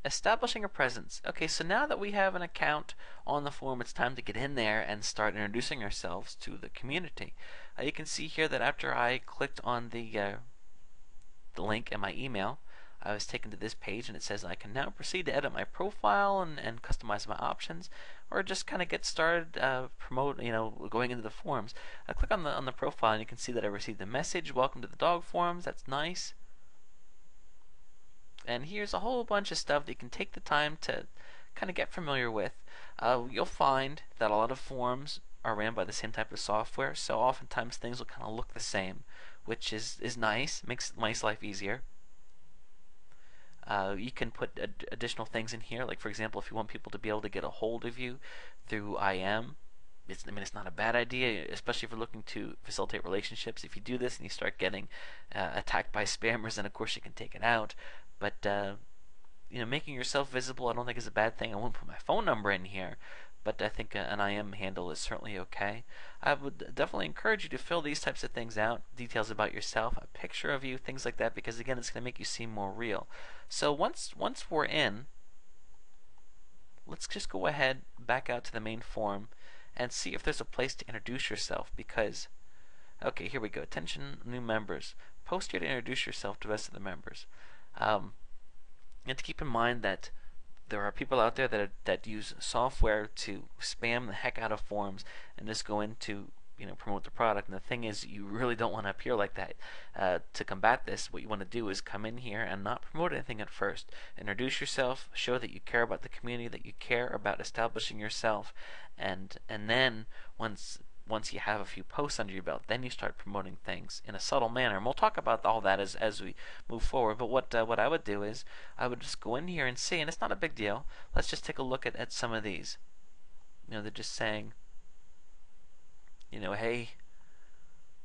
Establishing a presence. Okay, so now that we have an account on the forum, it's time to get in there and start introducing ourselves to the community. You can see here that after I clicked on the link in my email, I was taken to this page and it says I can now proceed to edit my profile and customize my options, or just kind of get started going into the forums. I click on the profile and you can see that I received a message, welcome to the dog forums. That's nice. And here's a whole bunch of stuff that you can take the time to kind of get familiar with. You'll find that a lot of forums are ran by the same type of software, so oftentimes things will kind of look the same, which is nice, makes life easier. You can put additional things in here, like for example, if you want people to be able to get a hold of you through IM, it's not a bad idea, especially if you're looking to facilitate relationships. If you do this and you start getting attacked by spammers, then of course you can take it out. But making yourself visible, I don't think is a bad thing. I won't put my phone number in here, but I think an IM handle is certainly okay. I would definitely encourage you to fill these types of things out, details about yourself, a picture of you, things like that, because again, it's going to make you seem more real. So once we're in, let's just go ahead, back out to the main forum, and see if there's a place to introduce yourself, because, okay, here we go. Attention, new members. Post here to introduce yourself to the rest of the members. You have to keep in mind that there are people out there that use software to spam the heck out of forums and just go into promote the product. And the thing is, you really don't want to appear like that. To combat this, what you want to do is come in here and not promote anything at first. Introduce yourself, show that you care about the community, that you care about establishing yourself, and then once you have a few posts under your belt, then you start promoting things in a subtle manner. And we'll talk about all that as we move forward. But what I would do is I would just go in here and see, and it's not a big deal. Let's just take a look at some of these. They're just saying, hey,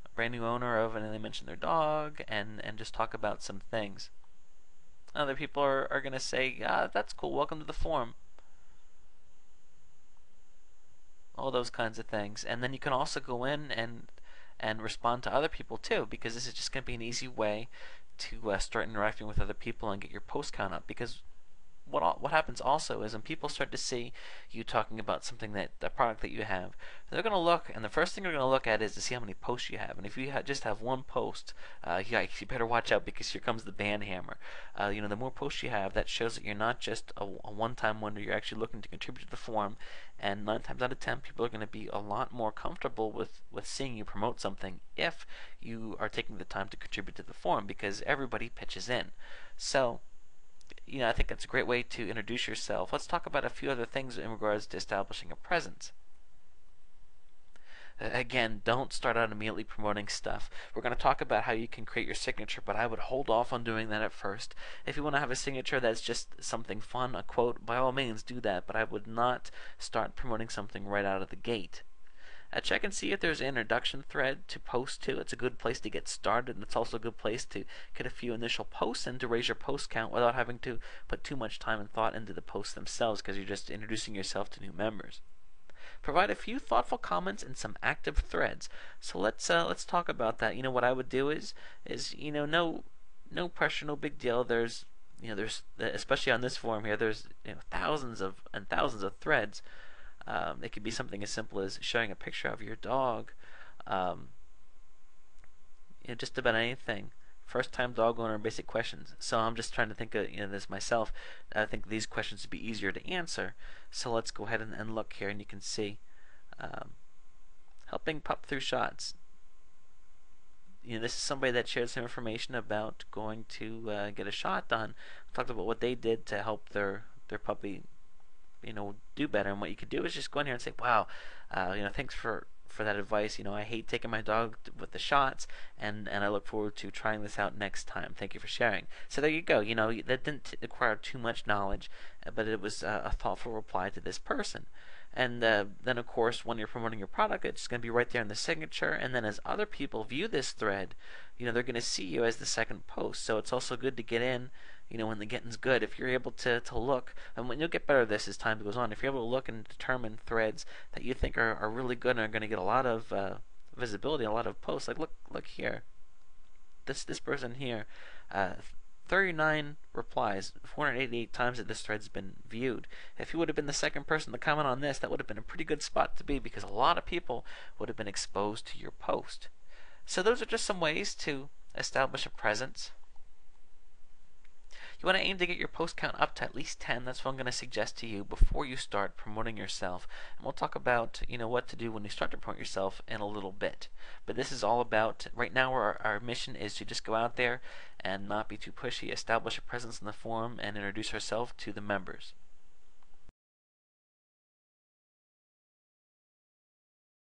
a brand new owner of, and then they mention their dog and just talk about some things. Other people are going to say, that's cool, welcome to the forum. All those kinds of things. And then you can also go in and respond to other people too, because this is just going to be an easy way to start interacting with other people and get your post count up. Because what happens also is when people start to see you talking about something, that the product that you have, they're going to look, and the first thing they're going to look at is to see how many posts you have. And if you just have one post, you better watch out, because here comes the ban hammer. The more posts you have, that shows that you're not just a one-time wonder. You're actually looking to contribute to the forum, and 9 times out of 10 people are going to be a lot more comfortable with seeing you promote something if you are taking the time to contribute to the forum, because everybody pitches in. So I think that's a great way to introduce yourself. Let's talk about a few other things in regards to establishing a presence. Again, don't start out immediately promoting stuff. We're going to talk about how you can create your signature, but I would hold off on doing that at first. If you want to have a signature that's just something fun, a quote, by all means do that, but I would not start promoting something right out of the gate. Check and see if there's an introduction thread to post to. It's a good place to get started, and it's also a good place to get a few initial posts and to raise your post count without having to put too much time and thought into the posts themselves, because you're just introducing yourself to new members. Provide a few thoughtful comments and some active threads. So let's talk about that. What I would do is no pressure, no big deal. There's especially on this forum here, there's thousands and thousands of threads. It could be something as simple as showing a picture of your dog, just about anything. First time dog owner, basic questions. So I'm just trying to think of this myself. I think these questions would be easier to answer. So let's go ahead and look here, and you can see helping pup through shots. This is somebody that shared some information about going to get a shot done. Talked about what they did to help their puppy do better. And what you could do is just go in here and say, wow, thanks for that advice. I hate taking my dog with the shots, and I look forward to trying this out next time. Thank you for sharing. So there you go. That didn't require too much knowledge, but it was a thoughtful reply to this person. And then of course, when you're promoting your product, it's going to be right there in the signature, and then as other people view this thread, they're going to see you as the second post. So it's also good to get in when the getting's good. If you're able to look, and when you'll get better at this as time goes on, if you're able to look and determine threads that you think are really good and are going to get a lot of visibility, a lot of posts, like look here, this person here 39 replies, 488 times that this thread's been viewed. If you would have been the second person to comment on this, that would have been a pretty good spot to be, because a lot of people would have been exposed to your post. So those are just some ways to establish a presence. You want to aim to get your post count up to at least 10. That's what I'm going to suggest to you before you start promoting yourself. And we'll talk about what to do when you start to promote yourself in a little bit. But this is all about, right now our mission is to just go out there and not be too pushy, establish a presence in the forum, and introduce ourselves to the members.